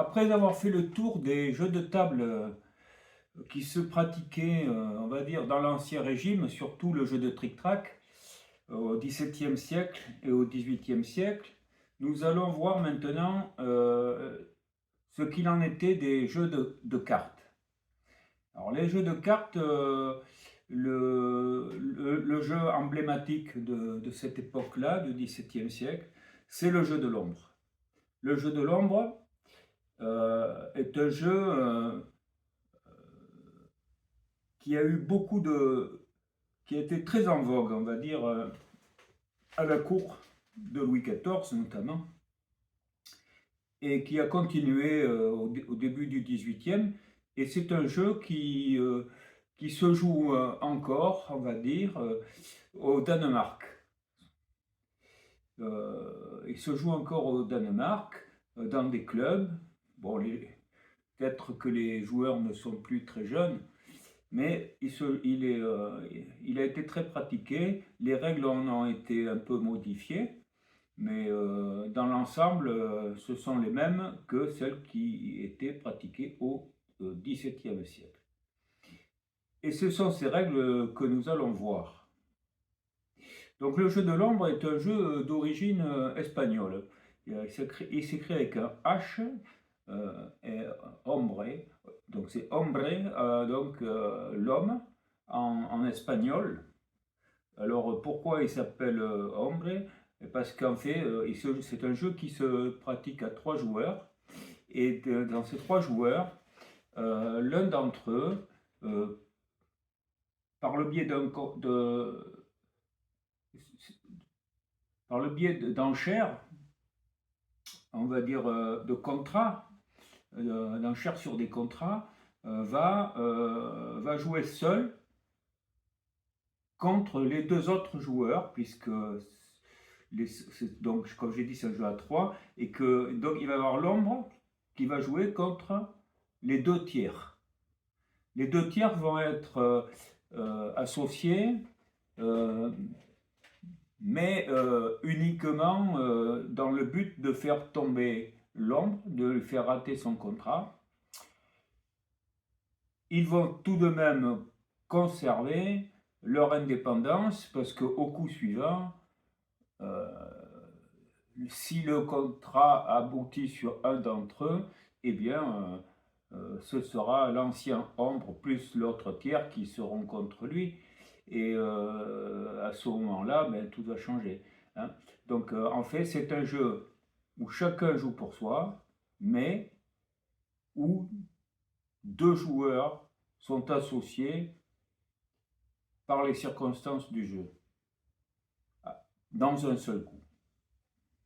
Après avoir fait le tour des jeux de table qui se pratiquaient, on va dire, dans l'Ancien Régime, surtout le jeu de tric-trac, au XVIIe siècle et au XVIIIe siècle, nous allons voir maintenant ce qu'il en était des jeux de cartes. Alors les jeux de cartes, le jeu emblématique de cette époque-là, du XVIIe siècle, c'est le jeu de l'ombre. Le jeu de l'ombre est un jeu qui a eu qui a été très en vogue, on va dire, à la cour de Louis XIV notamment, et qui a continué au début du XVIIIe. Et c'est un jeu qui se joue encore, on va dire, au Danemark. Il se joue encore au Danemark, dans des clubs. Bon, peut-être que les joueurs ne sont plus très jeunes, mais il a été très pratiqué. Les règles en ont été un peu modifiées, mais dans l'ensemble, ce sont les mêmes que celles qui étaient pratiquées au XVIIe siècle. Et ce sont ces règles que nous allons voir. Donc le jeu de l'ombre est un jeu d'origine espagnole. Il s'écrit avec un H, et hombre, donc c'est hombre, l'homme en espagnol. Alors pourquoi il s'appelle hombre? Parce qu'en fait, c'est un jeu qui se pratique à 3 joueurs. Et dans ces 3 joueurs, l'un d'entre eux, par le biais d'enchères, on va dire de contrats, d'enchères sur des contrats, va jouer seul contre les 2 autres joueurs, puisque donc, comme j'ai dit, c'est un jeu à 3, et que donc il va y avoir l'ombre qui va jouer contre les 2 tiers. Les 2 tiers vont être associés, mais uniquement dans le but de faire tomber l'ombre, de lui faire rater son contrat. Ils vont tout de même conserver leur indépendance, parce qu'au coup suivant, si le contrat aboutit sur un d'entre eux, eh bien, ce sera l'ancien ombre plus l'autre tiers qui seront contre lui. Et à ce moment-là, ben, tout va changer. Hein. Donc, en fait, c'est un jeu où chacun joue pour soi, mais où 2 joueurs sont associés par les circonstances du jeu, dans un seul coup.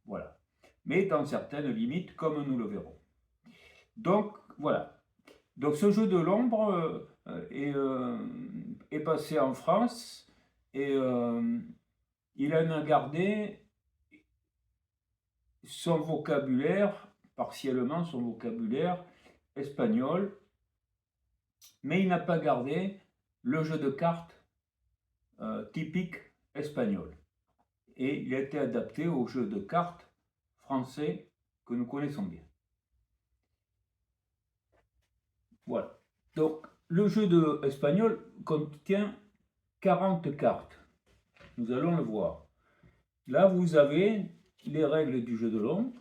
Voilà. Mais dans certaines limites, comme nous le verrons. Donc, voilà. Donc, ce jeu de l'ombre est passé en France, et il en a gardé son vocabulaire, partiellement son vocabulaire espagnol, mais il n'a pas gardé le jeu de cartes typique espagnol. Et il a été adapté au jeu de cartes français que nous connaissons bien. Voilà. Donc, le jeu espagnol contient 40 cartes. Nous allons le voir. Là, vous avez les règles du jeu de l'ombre.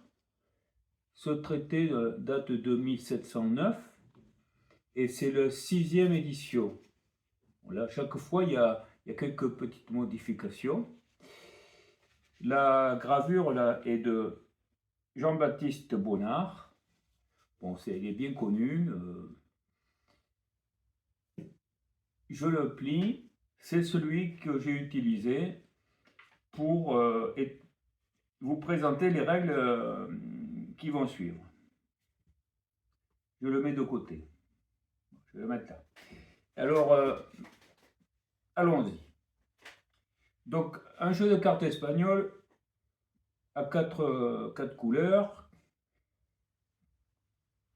Ce traité date de 1709 et c'est la 6e édition. Là, chaque fois, il y a quelques petites modifications. La gravure là, est de Jean-Baptiste Bonnard. Bon, il est bien connu. Je le plie. C'est celui que j'ai utilisé pour vous présenter les règles qui vont suivre. Je le mets de côté. Je vais le mettre là. Alors, allons-y. Donc, un jeu de cartes espagnol à 4 couleurs,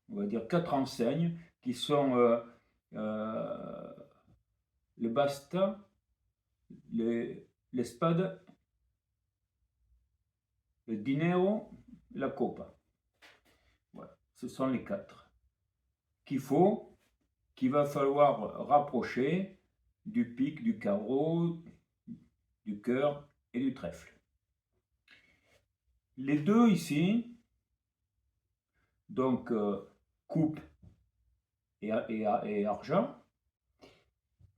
on va dire 4 enseignes, qui sont le basta, l'espada, le dinero, la copa. Voilà. ce sont les 4 qu'il va falloir rapprocher du pic, du carreau, du cœur et du trèfle. Les deux ici, donc coupe et argent,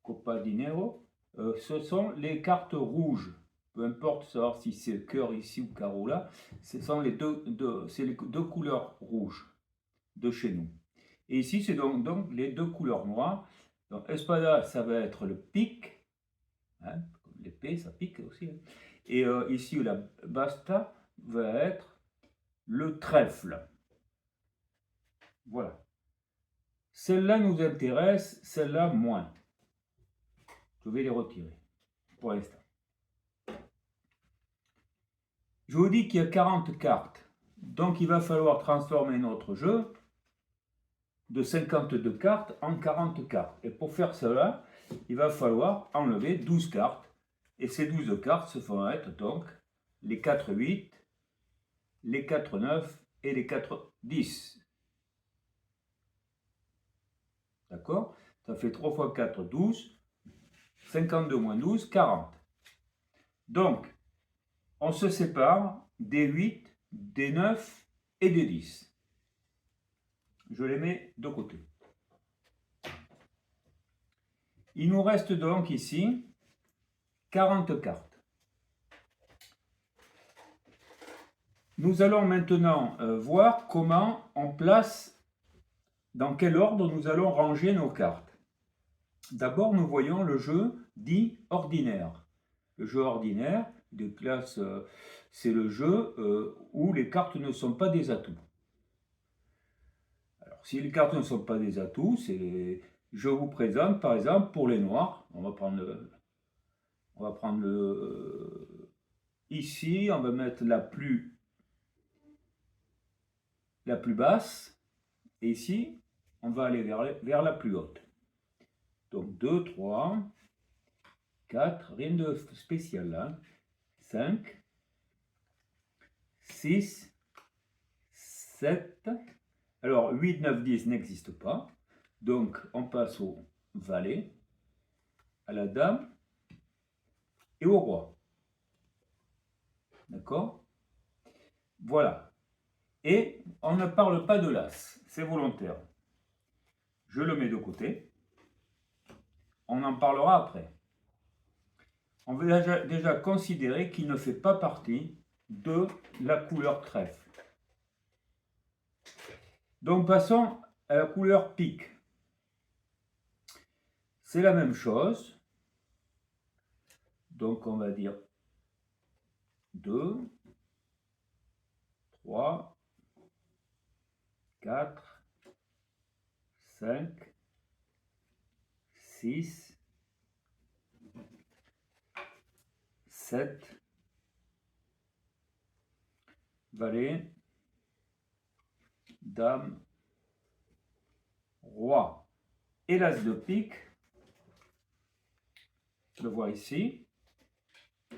copa dinero, ce sont les cartes rouges. Peu importe savoir si c'est cœur ici ou carreau là, ce sont les deux couleurs rouges de chez nous. Et ici, c'est donc les deux couleurs noires. Donc, espada, ça va être le pic. Hein, l'épée, ça pique aussi. Hein. Et ici, la basta va être le trèfle. Voilà. Celle-là nous intéresse, celle-là moins. Je vais les retirer pour l'instant. Je vous dis qu'il y a 40 cartes. Donc, il va falloir transformer notre jeu de 52 cartes en 40 cartes. Et pour faire cela, il va falloir enlever 12 cartes. Et ces 12 cartes se vont être donc les 4-8, les 4-9 et les 4-10. D'accord? Ça fait 3 x 4, 12. 52 moins 12, 40. Donc, on se sépare des 8, des 9 et des 10. Je les mets de côté. Il nous reste donc ici 40 cartes. Nous allons maintenant voir comment on place, dans quel ordre nous allons ranger nos cartes. D'abord, nous voyons le jeu dit ordinaire. Le jeu ordinaire de classe, c'est le jeu où les cartes ne sont pas des atouts. Alors, si les cartes ne sont pas des atouts, je vous présente par exemple pour les noirs, on va prendre ici, on va mettre la plus basse, et ici, on va aller vers la plus haute. Donc 2, 3, 4, rien de spécial là, 5, 6, 7, alors 8, 9, 10 n'existe pas, donc on passe au valet, à la dame et au roi. D'accord? Voilà. Et on ne parle pas de l'as, c'est volontaire. Je le mets de côté. On en parlera après. On va déjà considérer qu'il ne fait pas partie de la couleur trèfle. Donc passons à la couleur pique. C'est la même chose. Donc on va dire 2, 3, 4, 5, 6, 7, valet, dame, roi et l'as de pique. Je le vois ici.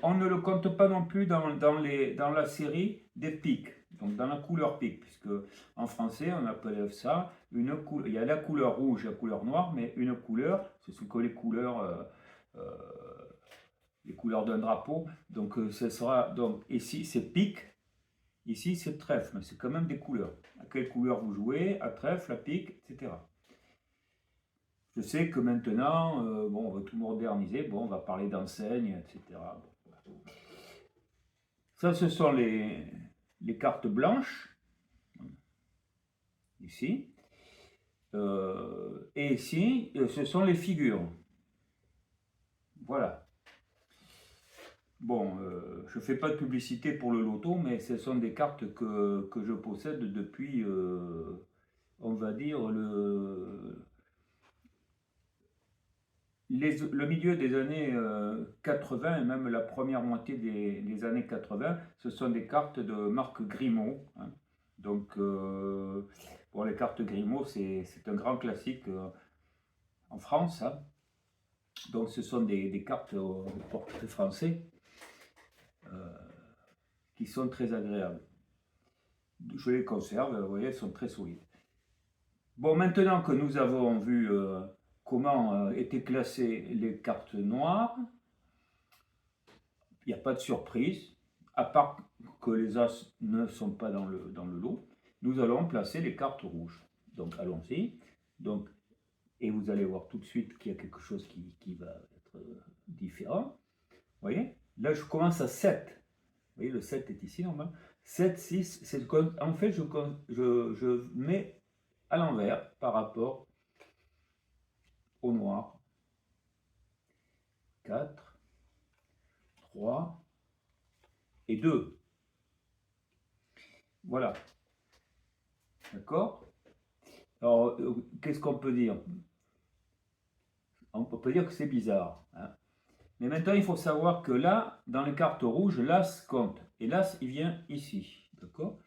On ne le compte pas non plus dans la série des piques, donc dans la couleur pique, puisque en français on appelle ça une couleur. Il y a la couleur rouge et la couleur noire, mais une couleur, ce sont que les couleurs d'un drapeau. Donc ce sera donc ici c'est pique, ici c'est trèfle, mais c'est quand même des couleurs. À quelle couleur vous jouez, à trèfle, à pique, etc. Je sais que maintenant, bon, on va tout moderniser, bon, on va parler d'enseigne, etc. Bon. Ça, ce sont les cartes blanches, ici. Et ici, ce sont les figures. Voilà. Bon, je ne fais pas de publicité pour le loto, mais ce sont des cartes que je possède depuis, on va dire, le milieu des années 80 et même la première moitié des années 80, ce sont des cartes de marque Grimaud. Hein. Donc, bon, les cartes Grimaud, c'est un grand classique en France. Hein. Donc, ce sont des cartes de portrait français qui sont très agréables. Je les conserve, vous voyez, elles sont très solides. Bon, maintenant que nous avons vu comment étaient classées les cartes noires, il n'y a pas de surprise, à part que les as ne sont pas dans le lot. Nous allons placer les cartes rouges. Donc allons-y. Donc, et vous allez voir tout de suite qu'il y a quelque chose qui va être différent. Vous voyez? Là, je commence à 7. Vous voyez, le 7 est ici normalement. 7, 6, c'est en fait, je mets à l'envers par rapport au noir. 4, 3 et 2. Voilà. D'accord? Alors, qu'est-ce qu'on peut dire? On peut dire que c'est bizarre. Hein? Mais maintenant, il faut savoir que là, dans les cartes rouges, l'as compte. Et l'as, il vient ici. D'accord?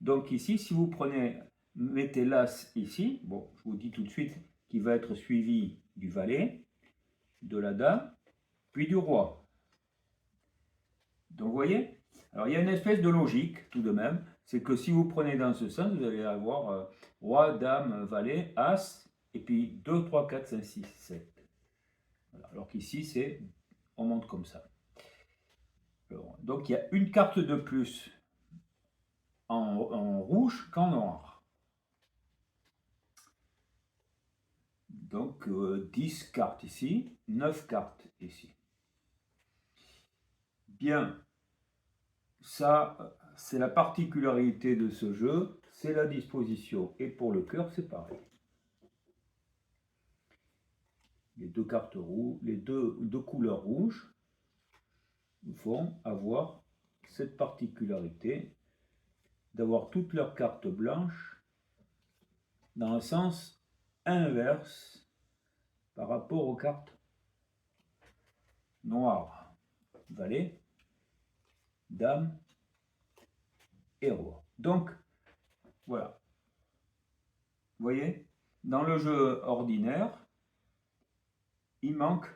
Donc ici, si vous prenez, mettez l'as ici, bon, je vous dis tout de suite qu'il va être suivi du valet, de la dame, puis du roi. Donc vous voyez? Alors il y a une espèce de logique tout de même, c'est que si vous prenez dans ce sens, vous allez avoir roi, dame, valet, as, et puis 2, 3, 4, 5, 6, 7. Voilà. Alors qu'ici, c'est, on monte comme ça. Alors, donc il y a une carte de plus en rouge qu'en noir. Donc 10 cartes ici, 9 cartes ici. Bien, ça c'est la particularité de ce jeu, c'est la disposition. Et pour le cœur, c'est pareil. Les deux cartes rouges, les deux couleurs rouges vont avoir cette particularité d'avoir toutes leurs cartes blanches dans le sens inverse par rapport aux cartes noires. Valet, dame et roi. Donc, voilà. Vous voyez, dans le jeu ordinaire, il manque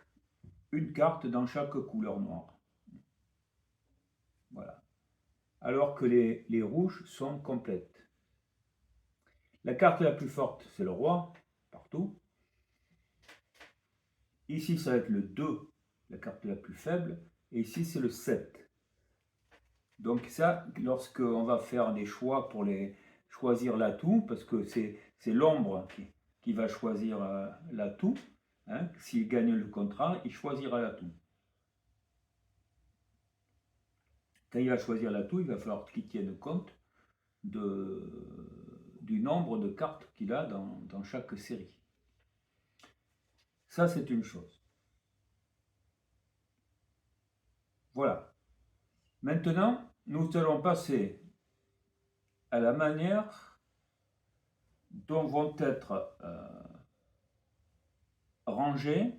une carte dans chaque couleur noire. Voilà. Alors que les rouges sont complètes. La carte la plus forte, c'est le roi, partout. Ici, ça va être le 2, la carte la plus faible. Et ici, c'est le 7. Donc ça, lorsqu'on va faire des choix pour choisir l'atout, parce que c'est l'ombre qui va choisir l'atout, hein, s'il gagne le contrat, il choisira l'atout. Quand il va choisir l'atout, il va falloir qu'il tienne compte du nombre de cartes qu'il a dans chaque série. Ça, c'est une chose. Voilà. Maintenant, nous allons passer à la manière dont vont être rangés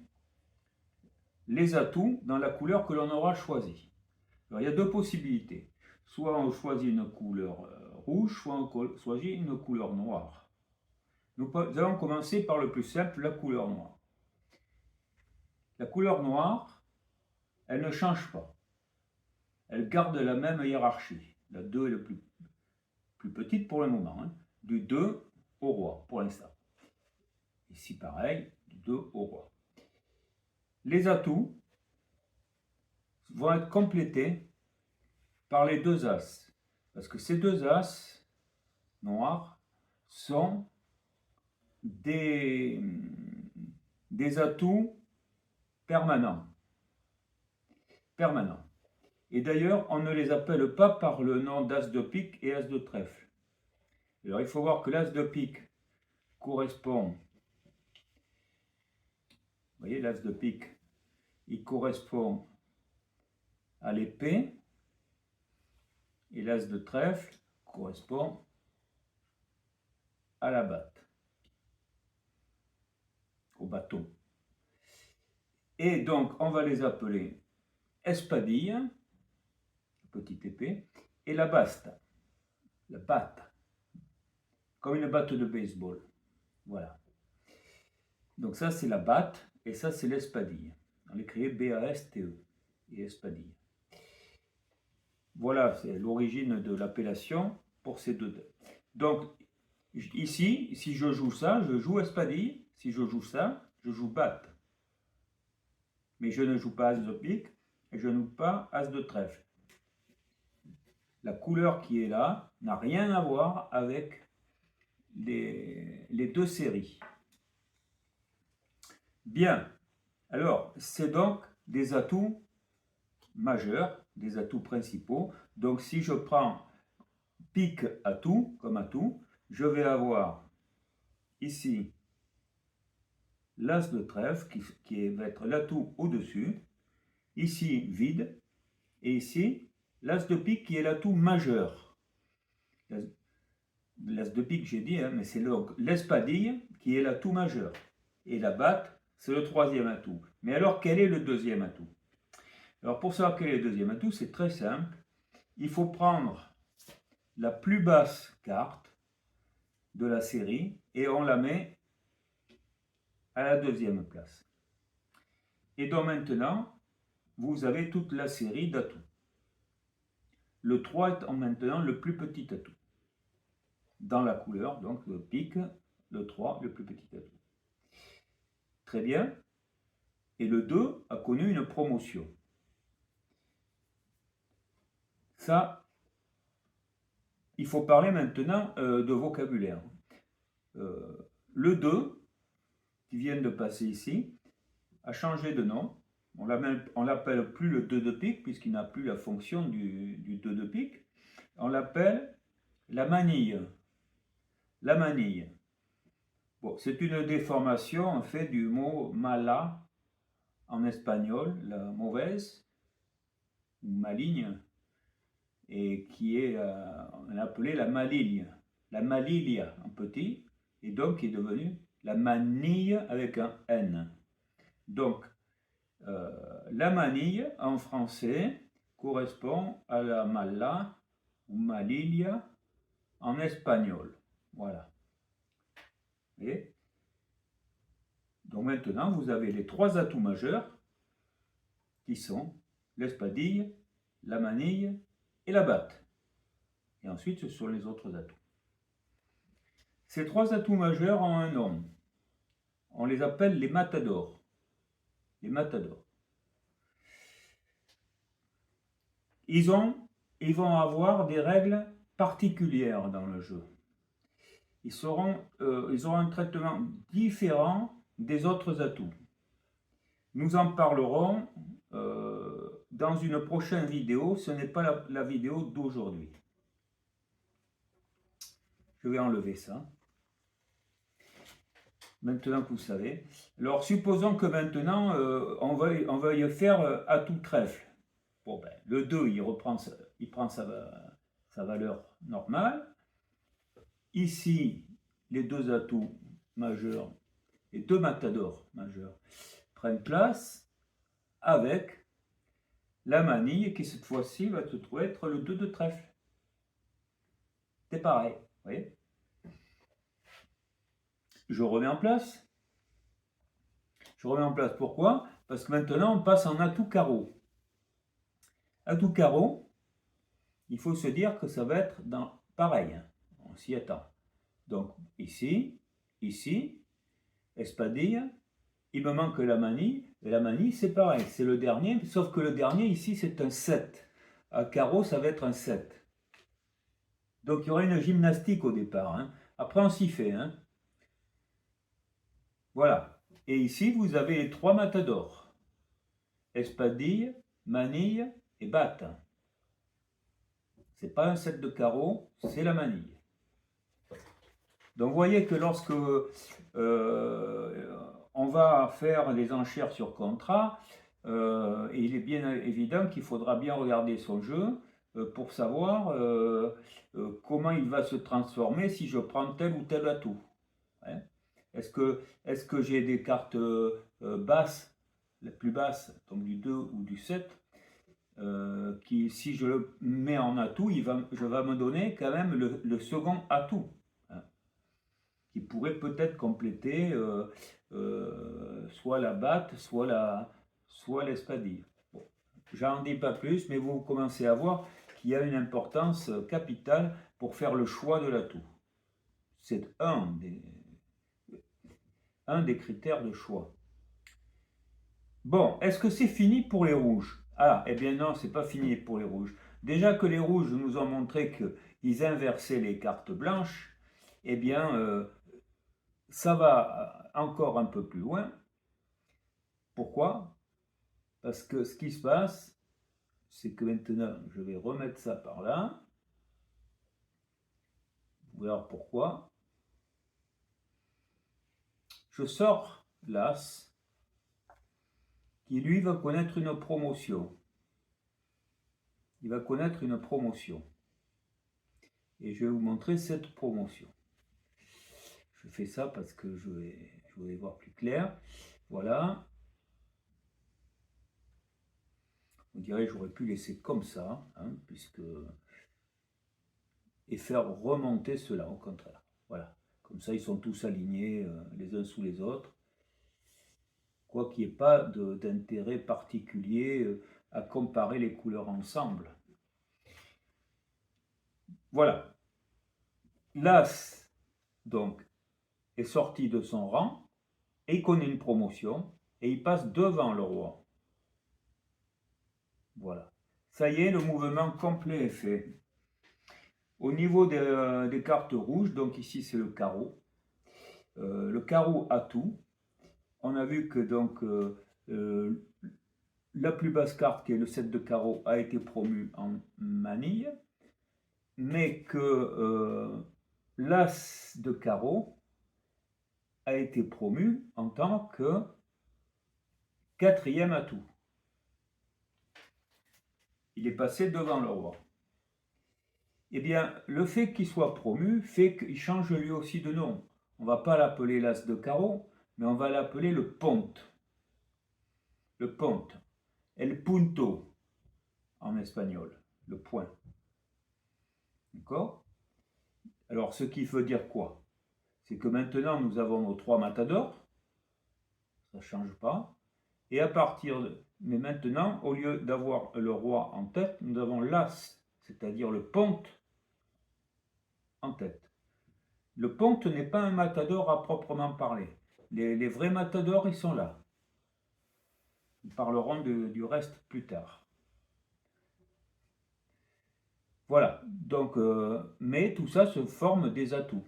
les atouts dans la couleur que l'on aura choisie. Alors, il y a deux possibilités. Soit on choisit une couleur rouge, soit on choisit une couleur noire. Nous allons commencer par le plus simple, la couleur noire. La couleur noire, elle ne change pas. Elle garde la même hiérarchie. La 2 est la plus petite pour le moment, hein, du 2 au roi pour l'instant. Ici pareil, du 2 au roi. Les atouts vont être complétés par les deux as. Parce que ces deux as noirs sont des atouts permanents. Et d'ailleurs, on ne les appelle pas par le nom d'as de pique et as de trèfle. Alors il faut voir que l'as de pique correspond, vous voyez, l'as de pique, il correspond à l'épée, et l'as de trèfle correspond à la batte, au bâton. Et donc, on va les appeler espadille, petite épée, et la baste, la batte, comme une batte de baseball. Voilà. Donc ça, c'est la batte, et ça, c'est l'espadille. On l'écrit B-A-S-T-E, et espadille. Voilà, c'est l'origine de l'appellation pour ces deux. Donc, Ici, si je joue ça, je joue espadille. Si je joue ça, je joue batte. Mais je ne joue pas as de pique et je ne joue pas as de trèfle. La couleur qui est là n'a rien à voir avec les deux séries. Bien, alors c'est donc des atouts majeurs, des atouts principaux. Donc si je prends pique atout comme atout, je vais avoir ici l'as de trèfle qui va être l'atout au-dessus, ici vide, et ici l'as de pique qui est l'atout majeur. L'as de pique j'ai dit, mais c'est donc l'espadille qui est l'atout majeur. Et la batte, c'est le troisième atout. Mais alors quel est le deuxième atout? Alors pour savoir quel est le deuxième atout, c'est très simple. Il faut prendre la plus basse carte de la série et on la met à la deuxième place. Et donc maintenant, vous avez toute la série d'atouts. Le 3 est maintenant le plus petit atout. Dans la couleur, donc le pique, le 3, le plus petit atout. Très bien. Et le 2 a connu une promotion. Ça, il faut parler maintenant de vocabulaire. Le 2, qui vient de passer ici, a changé de nom. On l'appelle plus le 2 de pique, puisqu'il n'a plus la fonction du 2 de pique. On l'appelle la manille. La manille. Bon, c'est une déformation en fait du mot mala en espagnol, la mauvaise, ou maligne, et qui est on appelé la malilia en petit, et donc qui est devenu la manille avec un N. Donc, la manille en français correspond à la mala ou malilia en espagnol. Voilà. Et donc maintenant, vous avez les trois atouts majeurs qui sont l'espadille, la manille et la batte. Et ensuite, ce sont les autres atouts. Ces trois atouts majeurs ont un nom. On les appelle les matadors. Les matadors. Ils vont avoir des règles particulières dans le jeu. Ils auront un traitement différent des autres atouts. Nous en parlerons dans une prochaine vidéo. Ce n'est pas la vidéo d'aujourd'hui. Je vais enlever ça. Maintenant que vous savez. Alors, supposons que maintenant, on veuille faire atout trèfle. Bon, ben, le 2, il prend sa valeur normale. Ici, les deux atouts majeurs, les deux matadors majeurs, prennent place avec la manille qui, cette fois-ci, va se trouver être le 2 de trèfle. C'est pareil, vous voyez. Je remets en place. Je remets en place, pourquoi? Parce que maintenant, on passe en atout carreau. Atout carreau, il faut se dire que ça va être pareil. On s'y attend. Donc, ici, espadille, il me manque la manille, et la manille, c'est pareil, c'est le dernier, sauf que le dernier, ici, c'est un 7. À carreau, ça va être un 7. Donc, il y aura une gymnastique au départ. Hein. Après, on s'y fait. Hein. Voilà. Et ici, vous avez les trois matadors. Espadille, manille et batte. C'est pas un 7 de carreau, c'est la manille. Donc, vous voyez que lorsque on va faire les enchères sur contrat, il est bien évident qu'il faudra bien regarder son jeu pour savoir comment il va se transformer si je prends tel ou tel atout. Hein. Est-ce que j'ai des cartes basses, les plus basses, donc du 2 ou du 7, qui, si je le mets en atout, je vais me donner quand même le second atout, hein, qui pourrait peut-être compléter soit la batte, soit l'espadille. Bon, j'en dis pas plus, mais vous commencez à voir qu'il y a une importance capitale pour faire le choix de l'atout. C'est un des critères de choix. Bon, est-ce que c'est fini pour les rouges? Ah, eh bien non, c'est pas fini pour les rouges. Déjà que les rouges nous ont montré qu'ils inversaient les cartes blanches, eh bien, ça va encore un peu plus loin. Pourquoi? Parce que ce qui se passe, c'est que maintenant, je vais remettre ça par là. Vous verrez pourquoi. Je sors l'As, qui lui va connaître une promotion. Il va connaître une promotion. Et je vais vous montrer cette promotion. Je fais ça parce que je voulais voir plus clair. Voilà. On dirait que j'aurais pu laisser comme ça, hein, et faire remonter cela au contraire. Voilà. Comme ça, ils sont tous alignés les uns sous les autres. Quoi qu'il n'y ait pas d'intérêt particulier à comparer les couleurs ensemble. Voilà. L'As, donc, est sorti de son rang et il connaît une promotion et il passe devant le roi. Voilà. Ça y est, le mouvement complet est fait. Au niveau des cartes rouges, donc ici c'est le carreau. Le carreau a tout. On a vu que donc la plus basse carte, qui est le 7 de carreau, a été promue en manille, mais que l'As de carreau a été promu en tant que quatrième atout. Il est passé devant le roi. Eh bien, le fait qu'il soit promu fait qu'il change lui aussi de nom. On ne va pas l'appeler l'As de carreau, mais on va l'appeler le ponte. Le ponte. El punto en espagnol. Le point. D'accord? Alors, ce qui veut dire quoi? C'est que maintenant, nous avons nos 3 matadors. Ça ne change pas. Et à partir de... Mais maintenant, au lieu d'avoir le roi en tête, nous avons l'As, c'est-à-dire le ponte, en tête. Le ponte n'est pas un matador à proprement parler. Les vrais matadors, ils sont là. Nous parlerons du reste plus tard. Voilà, donc, mais tout ça se forme des atouts.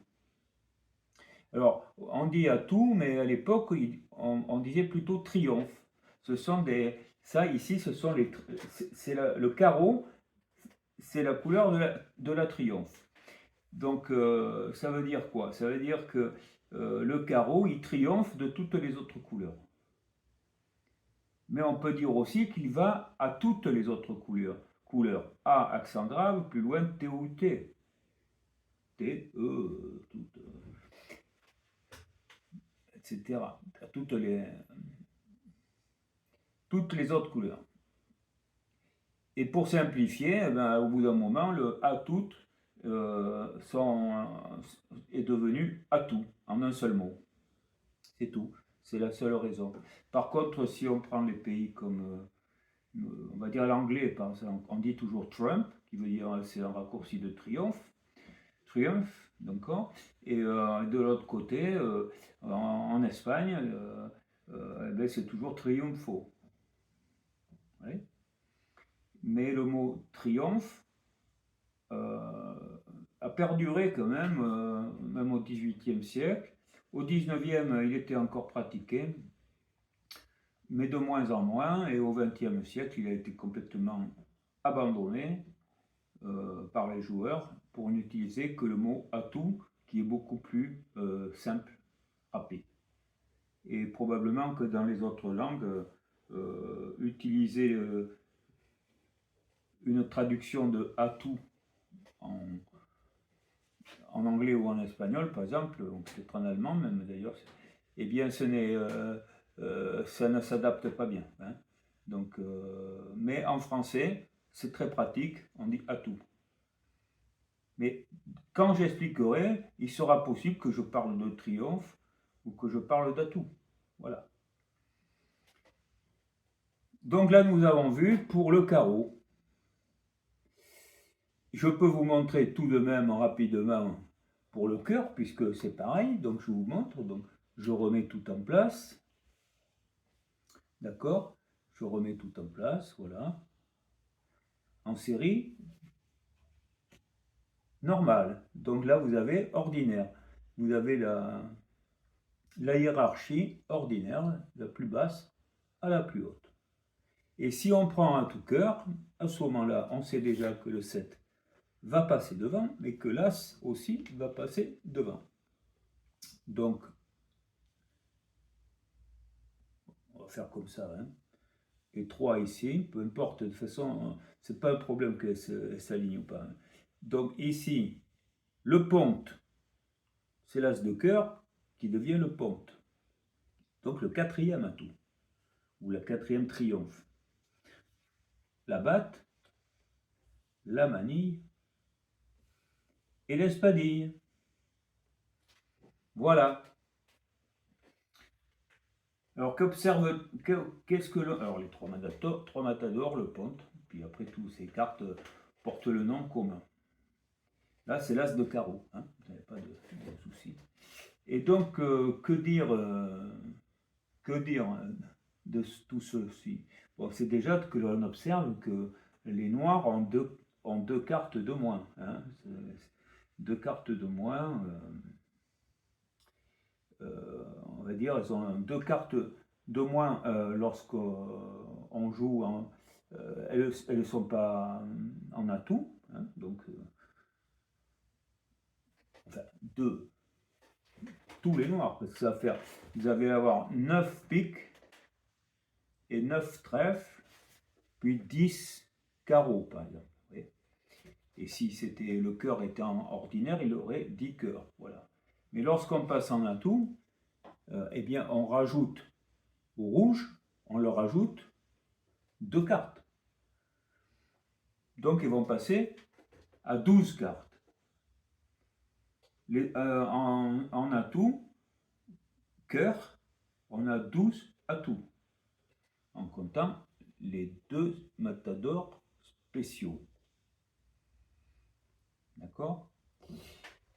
Alors, on dit atout, mais à l'époque, on disait plutôt triomphe. Ce sont des... Ça, ici, ce sont les... le carreau, c'est la couleur de la triomphe. Donc, ça veut dire quoi? Ça veut dire que le carreau, il triomphe de toutes les autres couleurs. Mais on peut dire aussi qu'il va à toutes les autres couleurs. Couleur A, accent grave, plus loin T ou T. T, E, toutes, etc. À toutes les autres couleurs. Et pour simplifier, eh ben, au bout d'un moment, le A toutes est devenu atout, en un seul mot. C'est tout. C'est la seule raison. Par contre, si on prend les pays comme, on va dire l'anglais, par exemple, on dit toujours Trump, qui veut dire c'est un raccourci de triomphe. Triomphe, d'accord. Et de l'autre côté, en Espagne, eh ben, c'est toujours triunfo. Oui. Mais le mot triomphe a perduré quand même au XVIIIe siècle. Au XIXe, il était encore pratiqué, mais de moins en moins, et au XXe siècle, il a été complètement abandonné par les joueurs pour n'utiliser que le mot atout, qui est beaucoup plus simple, rapide. Et probablement que dans les autres langues, utiliser une traduction de atout en anglais ou en espagnol, par exemple, ou peut-être en allemand même d'ailleurs, eh bien ça ne s'adapte pas bien. Hein. Donc, mais en français, c'est très pratique, on dit atout. Mais quand j'expliquerai, il sera possible que je parle de triomphe ou que je parle d'atout. Voilà. Donc là, nous avons vu pour le carreau. Je peux vous montrer tout de même rapidement pour le cœur, puisque c'est pareil. Donc je vous montre. Donc je remets tout en place. D'accord? Je remets tout en place, voilà. En série normale. Donc là, vous avez ordinaire. Vous avez la hiérarchie ordinaire, la plus basse à la plus haute. Et si on prend un tout cœur, à ce moment-là, on sait déjà que le 7 va passer devant, mais que l'As aussi va passer devant. Donc, on va faire comme ça. Hein. Et 3 ici, peu importe, de toute façon, c'est pas un problème qu'elle s'aligne ou pas. Hein. Donc ici, le ponte, c'est l'As de cœur qui devient le ponte. Donc le quatrième atout, ou la quatrième triomphe. La batte, la manille et l'espadille. Voilà. Alors qu'est-ce que alors les trois matadors, le ponte, puis après tous ces cartes portent le nom commun. Là c'est l'as de carreau, hein, vous n'avez pas de souci. Et donc que dire de tout ceci? Bon, c'est déjà que l'on observe que les noirs ont deux cartes de moins, hein, deux cartes de moins. On va dire, elles ont deux cartes de moins lorsqu'on joue. Elles ne sont pas en atout. Hein, donc, enfin, deux. Tous les noirs, parce que ça va faire. Vous allez avoir 9 piques et 9 trèfles, puis 10 carreaux, par exemple. Et si c'était le cœur était en ordinaire, il aurait 10 cœurs. Voilà. Mais lorsqu'on passe en atout, eh bien, on rajoute au rouge, on leur ajoute 2 cartes. Donc, ils vont passer à 12 cartes. En atout, cœur, on a 12 atouts, en comptant les 2 matadors spéciaux. D'accord?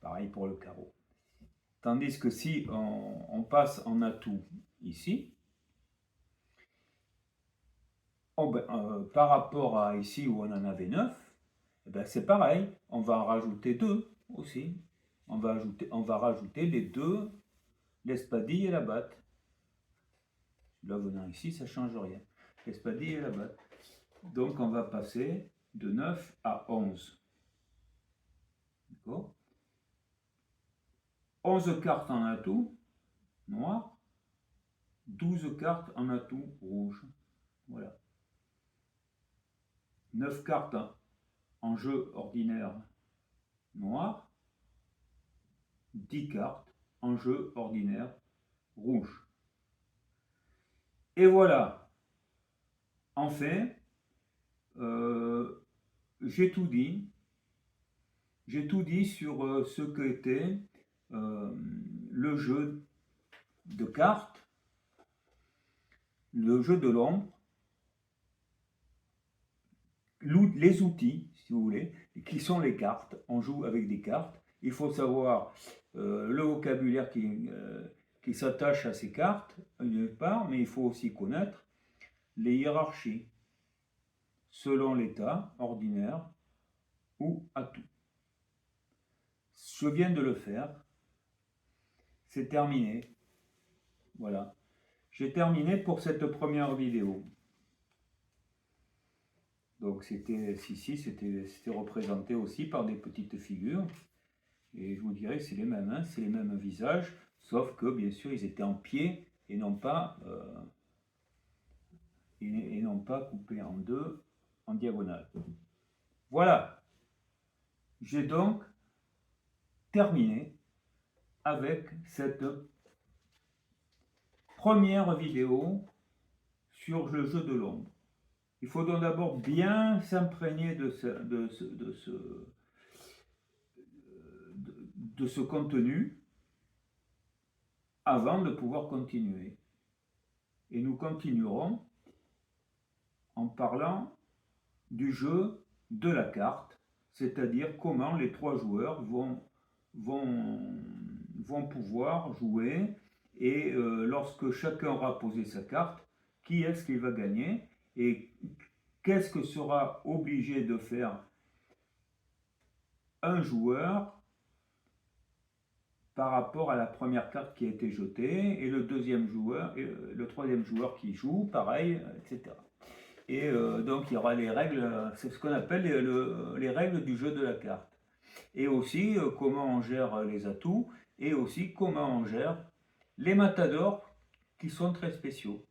Pareil pour le carreau. Tandis que si on passe en atout ici, par rapport à ici où on en avait 9, eh ben c'est pareil, on va en rajouter 2 aussi. On va rajouter les 2, l'espadille et la batte. Là, venant ici, ça ne change rien. L'espadille et la batte. Donc, on va passer de 9 à 11. D'accord? 11 cartes en atout noir, 12 cartes en atout rouge. Voilà. 9 cartes en jeu ordinaire noir, 10 cartes en jeu ordinaire rouge. Et voilà. Enfin, j'ai tout dit. J'ai tout dit sur ce qu'était le jeu de cartes, le jeu de l'ombre, les outils, si vous voulez, qui sont les cartes. On joue avec des cartes. Il faut savoir le vocabulaire qui s'attache à ces cartes, d'une part, mais il faut aussi connaître les hiérarchies selon l'état ordinaire ou atout. Je viens de le faire. C'est terminé. Voilà. J'ai terminé pour cette première vidéo. Donc c'était représenté aussi par des petites figures. Et je vous dirais c'est les mêmes, hein, c'est les mêmes visages, sauf que bien sûr ils étaient en pied et non pas coupés en deux en diagonale. Voilà. J'ai donc terminé avec cette première vidéo sur le jeu de l'ombre. Il faut donc d'abord bien s'imprégner de ce contenu avant de pouvoir continuer. Et nous continuerons en parlant du jeu de la carte, c'est-à-dire comment les trois joueurs vont vont pouvoir jouer et lorsque chacun aura posé sa carte, qui est-ce qui va gagner et qu'est-ce que sera obligé de faire un joueur par rapport à la première carte qui a été jetée et le deuxième joueur, et le troisième joueur qui joue, pareil, etc. Et donc il y aura les règles, c'est ce qu'on appelle les règles du jeu de la carte. Et aussi comment on gère les atouts et aussi comment on gère les matadors qui sont très spéciaux.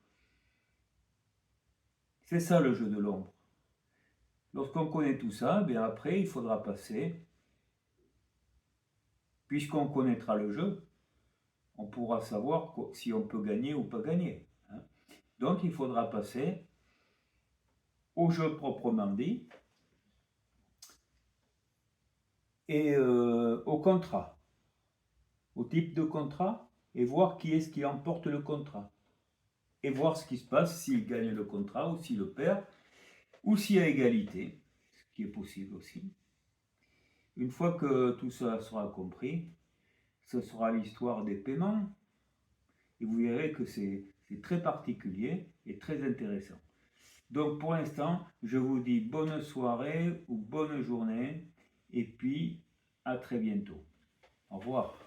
C'est ça le jeu de l'ombre. Lorsqu'on connaît tout ça, bien après il faudra passer, puisqu'on connaîtra le jeu, on pourra savoir si on peut gagner ou pas gagner. Donc il faudra passer au jeu proprement dit et au contrat, au type de contrat, et voir qui est-ce qui emporte le contrat. Et voir ce qui se passe s'il gagne le contrat ou s'il le perd, ou s'il y a égalité, ce qui est possible aussi. Une fois que tout ça sera compris, ce sera l'histoire des paiements, et vous verrez que c'est très particulier et très intéressant. Donc pour l'instant, je vous dis bonne soirée ou bonne journée, et puis à très bientôt. Au revoir.